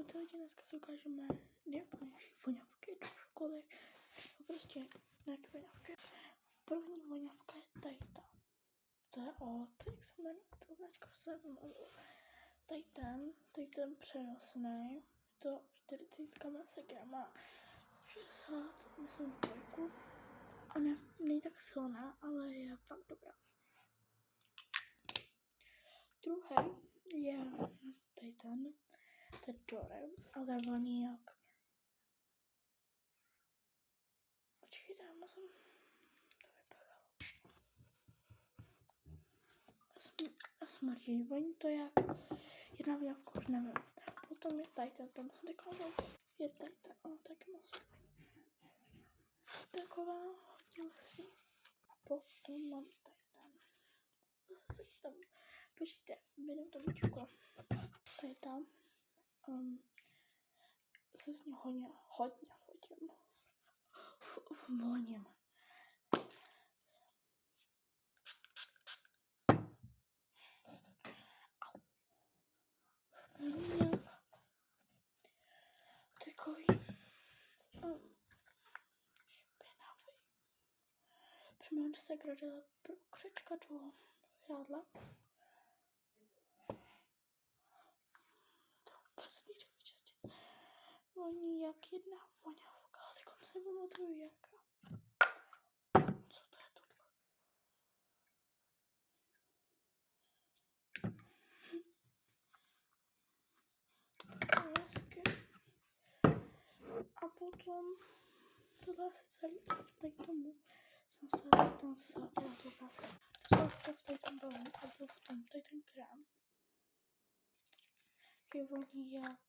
lidi dneska si ukážeme nejúplnější voňavky do školy. Prostě nějaké voňavky. První voňavka je tady ta. To je od, jak se jmenuje, ta značka se jmenuje. Tady ten přenosný. To 40 masakra má 60, myslím dvojku. A není tak silná, ale je fakt dobrá. Druhý je tady ten Dore, ale voní jak... Počkejte, já musím to vypachalo. Smrdí, voní to jak jedna voňavka, už nevím. Potom je tady ten, to musím takovou, je tady ten, taky moc taková hodně lesní. Potom mám tady ten, zase si tam, počkejte, vidím to víčko. Tady tam, se s ní hodně fotím. Voním. Voním takový špinavý. Přemýšlím, že se gradila pro křečka do rádla. To vůbec nejde vyčistit. Voní jak jedna voňavka, ale teď se pamatuju jaká. Co to je to? Hezky. A potom tohle asi celý, tady tomu jsem se tam sádila to tak. To v tady tom balení a byl v tom tady ten krém. Je voní jak...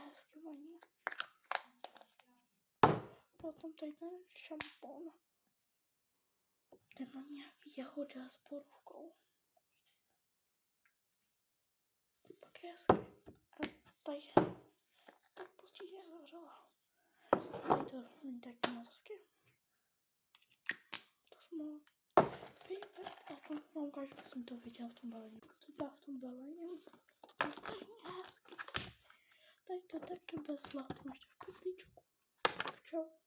Hezky voní. Potom tady ten šampon. Ten voní jak jahoda s borůvkou. Tak je hezky. A tady tak postižně zavřela. Tady to není tak moc hezky. To jsme pijeme. A to vám ukážu, jak jsem to viděla v tom balení. To byla v tom balení. To je strašně hezky. Tady to taky bez zlata, ještě v pytlíčku. Čau.